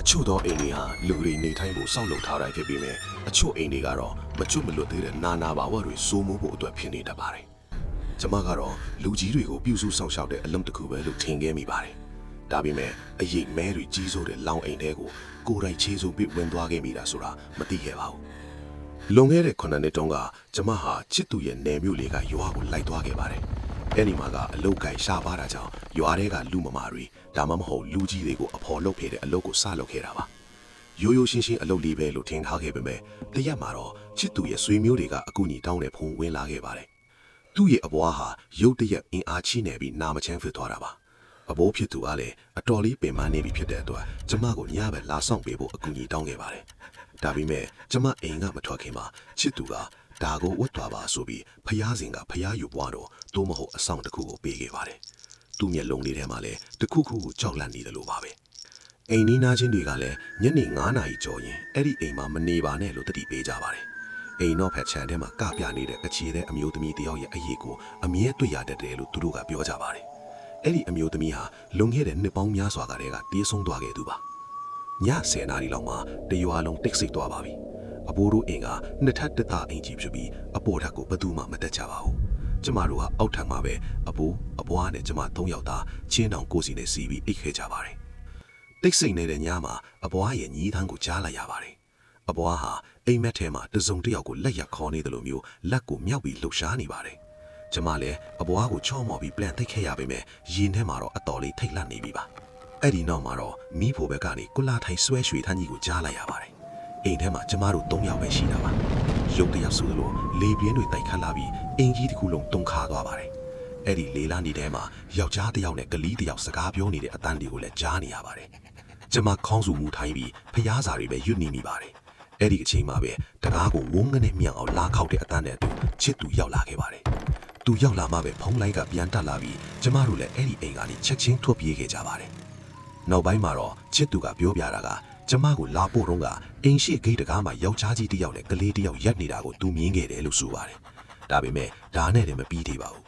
ချို့သောအိမ်တွေဟာလူတွေနေထိုင်ဖို့စောင့်လုပ်ထားတာဖြစ်ပြီးမြဲအချို့အိမ်တွေကတော့မချွတ်မလွတ်သေးတဲ့နာနာဘာဝတွေစိုးမိုးဖို့အတွက်ဖြစ်နေတတ်ပါတယ်။ကျမကတော့လူကြီးတွေကိုပြုစုဆောင်ရှောက်တဲ့အလုံးတစ်ခုပဲလို့ထင်ခဲ့မိပါတယ်။ဒါပေမဲ့အရေးမဲတွေကြီးစိုးတဲ့လောင်အိမ်တွေကိုကိုယ်တိုင်ခြေစုပ်ပြီးဝင်သွားခဲ့မိတာဆိုတာမသိခဲ့ပါဘူး။လွန်ခဲ့တဲ့9နှစ်တုန်းကကျမဟာချစ်သူရဲ့နယ်မြို့လေးကရွာကိုလိုက်သွားခဲ့ပါတယ်။အဲ့ဒီမှာကအလုတ်ကိုင်ရှာပါတာကြောင့်ရွာတွေကလူမမာတွေဒါမှမဟုတ်လူကြီးတွေကိုအဖော်လုပ်ခဲ့တဲ့အလုပ်ကိုစလုပ်ခဲ့တာပါရိုးရိုးရှင်းရှင်းအလုပ်လေးပဲလို့ထင်ထားခဲ့ပေမဲ့တရက်မှာတော့ချစ်သူရဲ့ဆွေမျိုးတွေကအကူအညီတောင်းတဲ့ဖုန်းဝင်လာခဲ့ပါတယ်သူ့ရဲ့အဘွားဟာရုတ်တရက်အင်အားချိနေပြီးနာမချမ်းဖြစ်သွားတာပါအဘိုးဖြစ်သူကလည်းအတော်လေးပင်ပန်းနေပြီဖြစ်တဲ့အတွက်ကျမကိုညဘက်လာဆောင်ပေးဖို့အကူအညီတောင်းခဲ့ပါတယ်ဒါပေမဲ့ကျမအိမ်ကမထွက်ခင်မှာချစ်သူကဒါကိုဝတ်သွားပါဆိုပြီးဖျားစဉ်ကဖျားယူပွားတော့သို့မဟုတ်အဆောင်တစ်ခုကိုပေးခဲ့ပါတယ်သူ့မျက်လုံးလေးထဲမှာလည်းတစ်ခုခုကိုကြောက်လန့်နေတယ်လို့ပါပဲအိမ်နီးနားချင်းတွေကလည်းညနေ9နာရီကျော်ရင်အဲ့ဒီအိမ်မှာမနေပါနဲ့လို့တတိပေးကြပါတယ်အိမ်တော့ဖက်ချန်ထဲမှာကပြနေတဲ့ကချီတဲ့အမျိုးသမီးတယောက်ရဲ့အရေးကိုအမြဲတွေ့ရတတ်တယ်လို့သူတို့ကပြောကြပါတယ်အဲ့ဒီအမျိုးသမီးဟာလွန်ခဲ့တဲ့နှစ်ပေါင်းများစွာကတည်းကတေးဆုံးသွားခဲ့သူပါည10နာရီလောက်မှာတရွာလုံးတိတ်ဆိတ်သွားပါပြီအဘိုးတို့အိမ်ကနှစ်ထပ်တစ်သားအိမ်ကြီးဖြစ်ပြီးအပေါ်ထပ်ကိုဘယ်သူမှမတက်ကြပါဘူးကျမတို့ကအောက်ထပ်မှာပဲအဘိုးအဘွားနဲ့ကျမ3ယောက်သားချင်းတောင်ကိုစီနဲ့စီးပြီးအိတ်ခဲ့ကြပါတယ်တိတ်ဆိတ်နေတဲ့ညမှာအဘွားရဲ့ညီးထန်းကိုကြားလိုက်ရပါတယ်အဘွားဟာအိမ်မက်ထဲမှာတစုံတစ်ယောက်ကိုလက်ရခေါ်နေတယ်လို့မျိုးလက်ကိုမြောက်ပြီးလှုပ်ရှားနေပါတယ်ကျမလည်းအဘွားကိုချော့မော်ပြီးပြန်သိခဲ့ရပေမဲ့ရင်ထဲမှာတော့အတော်လေးထိတ်လန့်နေပြီပါအဲ့ဒီနောက်မှာတော့မိဖို့ဘက်ကနေကုလာထိုင်ဆွဲရွှေထန်းကြီးကိုကြားလိုက်ရပါတယ်အိမ်ထဲမှာကျမတို့3ယောက်ပဲရှိတာပါရုပ်တရက်ဆိုလို့လေပြင်းတွေတိုက်ခတ်လာပြီးအင်ကြီးတစ်ခုလုံးတုန်ခါသွားပါတယ်အဲ့ဒီလေလာနေထဲမှာယောက်ျားတစ်ယောက်နဲ့ကလေးတစ်ယောက်စကားပြောနေတဲ့အတန်းတွေကိုလည်းကြားနေရပါတယ်ကျမခေါင်းစုမူထိုင်းပြီးဖျားစာတွေပဲရွတ်နေမိပါတယ်အဲ့ဒီအချိန်မှာပဲတကားကိုဝုန်းကနေမြောင်အောင်လာခောက်တဲ့အတန်းနဲ့သူချစ်သူရောက်လာခဲ့ပါတယ်သူရောက်လာမှပဲဖုံးလိုက်ကပြန်တက်လာပြီးကျမတို့လည်းအဲ့ဒီအိမ်ကနေချက်ချင်းထွက်ပြေးခဲ့ကြပါတယ်နောက်ပိုင်းမှာတော့ချစ်သူကပြောပြတာကကျမကိုလာဖို့တော့ကအိမ်ရှိဂိတ်တကားမှာယောက်ျားကြီးတစ်ယောက်နဲ့ကလေးတစ်ယောက်ရက်နေတာကိုသူမြင်ခဲ့တယ်လို့ဆိုပါတယ်ဒါပေမဲ့ဒါနဲ့တည်းမပြီးသေးပါဘူး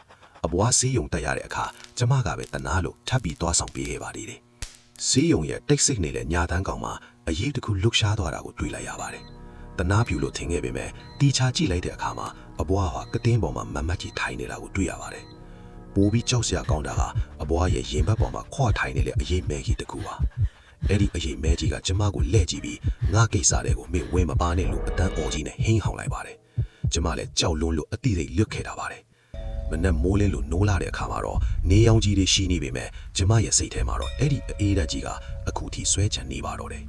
အဘွားဆေးရုံတက်ရတဲ့အခါကျမကပဲတနာလို့ထပ်ပြီးသွားဆောင်ပေးခဲ့ပါသေးတယ်ဆေးရုံရဲ့တိတ်ဆိတ်နေတဲ့ညာတန်းကောင်မှာအရေးတစ်ခုလှုပ်ရှားသွားတာကိုတွေ့လိုက်ရပါတယ်တနာပြူလို့ထင်ခဲ့ပေမဲ့တီချာကြည့်လိုက်တဲ့အခါမှာအဘွားဟာကတင်းပေါ်မှာမမတ်ကြီးထိုင်နေတာကိုတွေ့ရပါတယ်ပိုးပြီးကြောက်စရာကောင်းတာကအဘွားရဲ့ရင်ဘတ်ပေါ်မှာခွာထိုင်နေတဲ့အရေးမဲကြီးတစ်ခုပါအဲ့ဒီအရေးမဲကြီးကကျမကိုလှဲ့ကြည့်ပြီးငါကိစ္စတွေကိုမင်းဝင်မပါနဲ့လို့အတန်းအော်ကြီးနဲ့ဟင်းဟောင်လိုက်ပါတယ်ကျမလည်းကြောက်လွန်းလို့အတိတ်လွတ်ခဲ့တာပါတယ်မနဲ့မိုးလင်းလို့နိုးလာတဲ့အခါမှာတော့နေရောင်ကြီးတွေရှိနေပေမဲ့ကျမရဲ့စိတ်ထဲမှာတော့အဲ့ဒီအေးဓာတ်ကြီးကအခုထိဆွဲချန်နေပါတော့တယ်